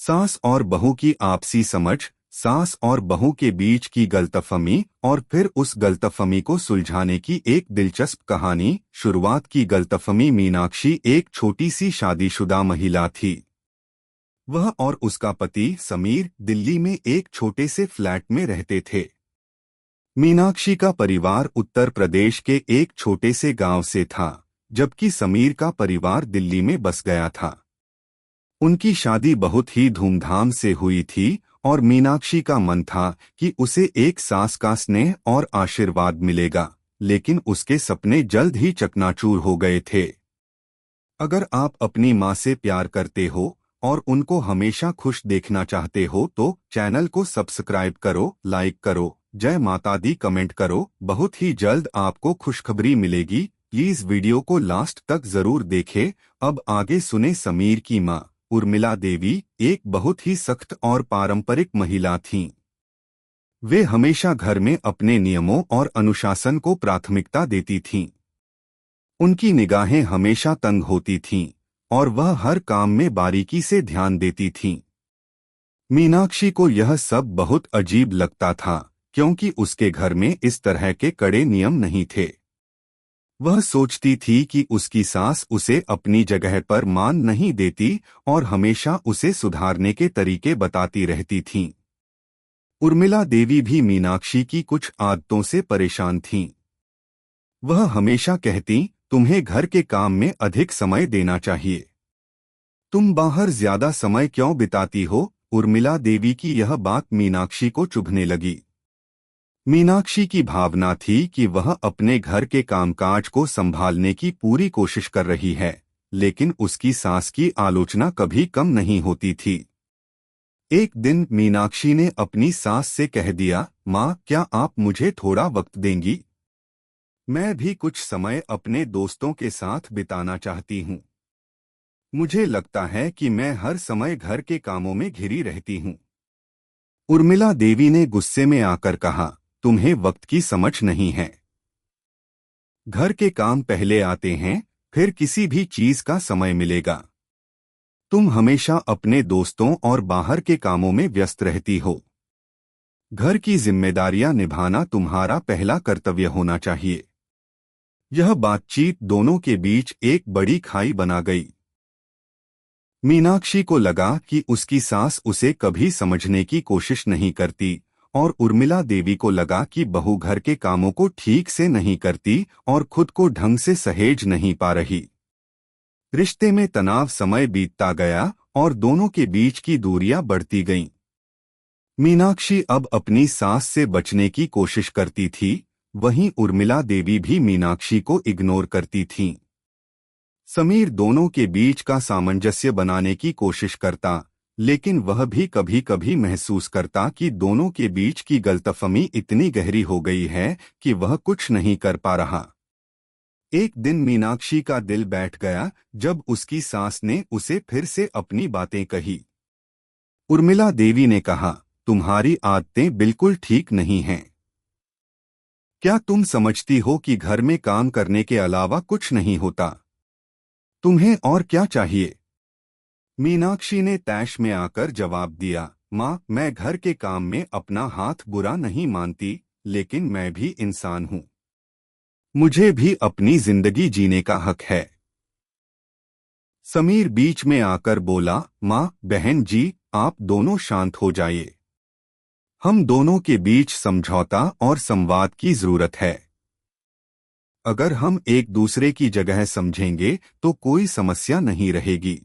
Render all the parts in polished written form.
सास और बहू की आपसी समझ, सास और बहू के बीच की गलतफहमी और फिर उस गलतफहमी को सुलझाने की एक दिलचस्प कहानी। शुरुआत की गलतफहमी। मीनाक्षी एक छोटी सी शादीशुदा महिला थी। वह और उसका पति समीर दिल्ली में एक छोटे से फ्लैट में रहते थे। मीनाक्षी का परिवार उत्तर प्रदेश के एक छोटे से गांव से था, जबकि समीर का परिवार दिल्ली में बस गया था। उनकी शादी बहुत ही धूमधाम से हुई थी और मीनाक्षी का मन था कि उसे एक सास का स्नेह और आशीर्वाद मिलेगा, लेकिन उसके सपने जल्द ही चकनाचूर हो गए थे। अगर आप अपनी माँ से प्यार करते हो और उनको हमेशा खुश देखना चाहते हो तो चैनल को सब्सक्राइब करो, लाइक करो, जय माता दी कमेंट करो। बहुत ही जल्द आपको खुशखबरी मिलेगी। प्लीज वीडियो को लास्ट तक जरूर देखें। अब आगे सुने। समीर की माँ उर्मिला देवी एक बहुत ही सख्त और पारंपरिक महिला थीं। वे हमेशा घर में अपने नियमों और अनुशासन को प्राथमिकता देती थीं। उनकी निगाहें हमेशा तंग होती थीं और वह हर काम में बारीकी से ध्यान देती थीं। मीनाक्षी को यह सब बहुत अजीब लगता था, क्योंकि उसके घर में इस तरह के कड़े नियम नहीं थे। वह सोचती थी कि उसकी सास उसे अपनी जगह पर मान नहीं देती और हमेशा उसे सुधारने के तरीके बताती रहती थीं। उर्मिला देवी भी मीनाक्षी की कुछ आदतों से परेशान थीं। वह हमेशा कहती, तुम्हें घर के काम में अधिक समय देना चाहिए। तुम बाहर ज्यादा समय क्यों बिताती हो? उर्मिला देवी की यह बात मीनाक्षी को चुभने लगी। मीनाक्षी की भावना थी कि वह अपने घर के कामकाज को संभालने की पूरी कोशिश कर रही है, लेकिन उसकी सास की आलोचना कभी कम नहीं होती थी। एक दिन मीनाक्षी ने अपनी सास से कह दिया, माँ, क्या आप मुझे थोड़ा वक्त देंगी? मैं भी कुछ समय अपने दोस्तों के साथ बिताना चाहती हूँ। मुझे लगता है कि मैं हर समय घर के कामों में घिरी रहती हूँ। उर्मिला देवी ने गुस्से में आकर कहा, तुम्हें वक्त की समझ नहीं है। घर के काम पहले आते हैं, फिर किसी भी चीज का समय मिलेगा। तुम हमेशा अपने दोस्तों और बाहर के कामों में व्यस्त रहती हो। घर की जिम्मेदारियां निभाना तुम्हारा पहला कर्तव्य होना चाहिए। यह बातचीत दोनों के बीच एक बड़ी खाई बना गई। मीनाक्षी को लगा कि उसकी सास उसे कभी समझने की कोशिश नहीं करती और उर्मिला देवी को लगा कि बहू घर के कामों को ठीक से नहीं करती और खुद को ढंग से सहेज नहीं पा रही। रिश्ते में तनाव समय बीतता गया और दोनों के बीच की दूरियां बढ़ती गईं। मीनाक्षी अब अपनी सास से बचने की कोशिश करती थी, वहीं उर्मिला देवी भी मीनाक्षी को इग्नोर करती थीं। समीर दोनों के बीच का सामंजस्य बनाने की कोशिश करता, लेकिन वह भी कभी कभी महसूस करता कि दोनों के बीच की गलतफहमी इतनी गहरी हो गई है कि वह कुछ नहीं कर पा रहा। एक दिन मीनाक्षी का दिल बैठ गया जब उसकी सास ने उसे फिर से अपनी बातें कही। उर्मिला देवी ने कहा, तुम्हारी आदतें बिल्कुल ठीक नहीं हैं। क्या तुम समझती हो कि घर में काम करने के अलावा कुछ नहीं होता? तुम्हें और क्या चाहिए? मीनाक्षी ने तैश में आकर जवाब दिया, माँ, मैं घर के काम में अपना हाथ बुरा नहीं मानती, लेकिन मैं भी इंसान हूँ। मुझे भी अपनी जिंदगी जीने का हक है। समीर बीच में आकर बोला, माँ, बहन जी, आप दोनों शांत हो जाइए। हम दोनों के बीच समझौता और संवाद की जरूरत है। अगर हम एक दूसरे की जगह समझेंगे तो कोई समस्या नहीं रहेगी।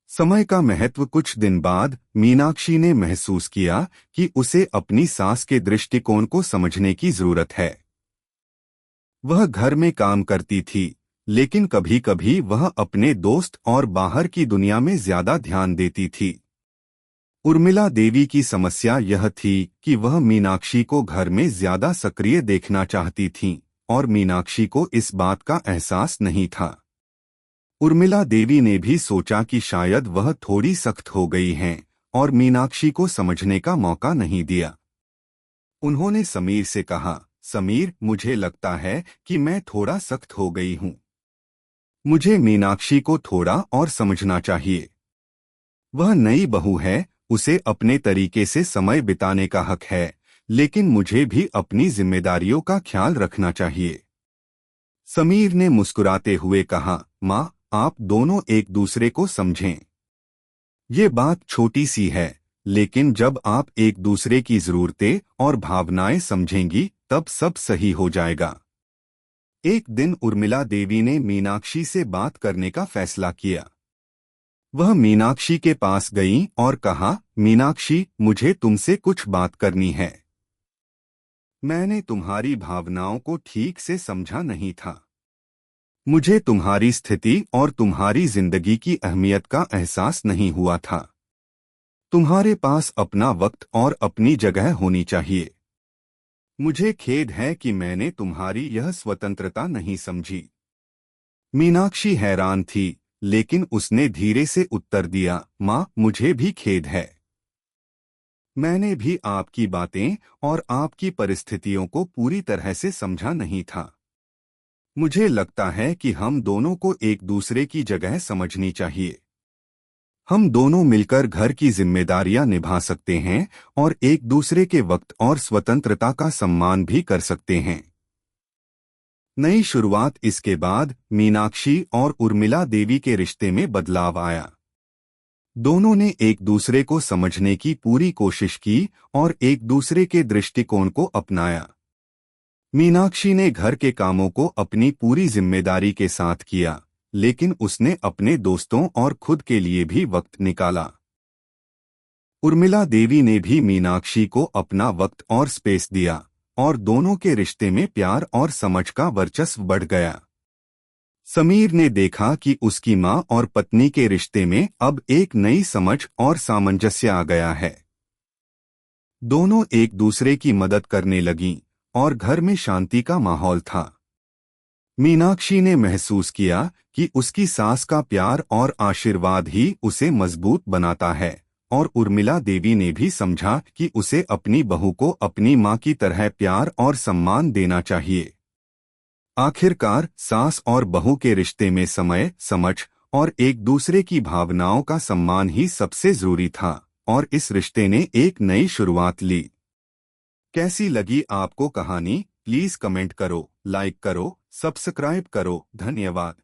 समय का महत्व। कुछ दिन बाद मीनाक्षी ने महसूस किया कि उसे अपनी सास के दृष्टिकोण को समझने की जरूरत है। वह घर में काम करती थी, लेकिन कभी कभी वह अपने दोस्त और बाहर की दुनिया में ज्यादा ध्यान देती थी। उर्मिला देवी की समस्या यह थी कि वह मीनाक्षी को घर में ज्यादा सक्रिय देखना चाहती थीं और मीनाक्षी को इस बात का एहसास नहीं था। उर्मिला देवी ने भी सोचा कि शायद वह थोड़ी सख्त हो गई हैं और मीनाक्षी को समझने का मौका नहीं दिया। उन्होंने समीर से कहा, समीर, मुझे लगता है कि मैं थोड़ा सख्त हो गई हूँ। मुझे मीनाक्षी को थोड़ा और समझना चाहिए। वह नई बहू है, उसे अपने तरीके से समय बिताने का हक है, लेकिन मुझे भी अपनी जिम्मेदारियों का ख्याल रखना चाहिए। समीर ने मुस्कुराते हुए कहा, माँ, आप दोनों एक दूसरे को समझें। ये बात छोटी सी है, लेकिन जब आप एक दूसरे की जरूरतें और भावनाएं समझेंगी, तब सब सही हो जाएगा। एक दिन उर्मिला देवी ने मीनाक्षी से बात करने का फैसला किया। वह मीनाक्षी के पास गईं और कहा, मीनाक्षी, मुझे तुमसे कुछ बात करनी है। मैंने तुम्हारी भावनाओं को ठीक से समझा नहीं था। मुझे तुम्हारी स्थिति और तुम्हारी जिंदगी की अहमियत का एहसास नहीं हुआ था। तुम्हारे पास अपना वक्त और अपनी जगह होनी चाहिए। मुझे खेद है कि मैंने तुम्हारी यह स्वतंत्रता नहीं समझी। मीनाक्षी हैरान थी, लेकिन उसने धीरे से उत्तर दिया, माँ, मुझे भी खेद है। मैंने भी आपकी बातें और आपकी परिस्थितियों को पूरी तरह से समझा नहीं था। मुझे लगता है कि हम दोनों को एक दूसरे की जगह समझनी चाहिए। हम दोनों मिलकर घर की जिम्मेदारियां निभा सकते हैं और एक दूसरे के वक्त और स्वतंत्रता का सम्मान भी कर सकते हैं। नई शुरुआत। इसके बाद मीनाक्षी और उर्मिला देवी के रिश्ते में बदलाव आया। दोनों ने एक दूसरे को समझने की पूरी कोशिश की और एक दूसरे के दृष्टिकोण को अपनाया। मीनाक्षी ने घर के कामों को अपनी पूरी जिम्मेदारी के साथ किया, लेकिन उसने अपने दोस्तों और खुद के लिए भी वक्त निकाला। उर्मिला देवी ने भी मीनाक्षी को अपना वक्त और स्पेस दिया और दोनों के रिश्ते में प्यार और समझ का वर्चस्व बढ़ गया। समीर ने देखा कि उसकी मां और पत्नी के रिश्ते में अब एक नई समझ और सामंजस्य आ गया है। दोनों एक दूसरे की मदद करने लगीं और घर में शांति का माहौल था। मीनाक्षी ने महसूस किया कि उसकी सास का प्यार और आशीर्वाद ही उसे मजबूत बनाता है, और उर्मिला देवी ने भी समझा कि उसे अपनी बहू को अपनी मां की तरह प्यार और सम्मान देना चाहिए। आखिरकार सास और बहू के रिश्ते में समय, समझ और एक दूसरे की भावनाओं का सम्मान ही सबसे जरूरी था, और इस रिश्ते ने एक नई शुरुआत ली। कैसी लगी आपको कहानी? प्लीज कमेंट करो, लाइक करो, सब्सक्राइब करो। धन्यवाद।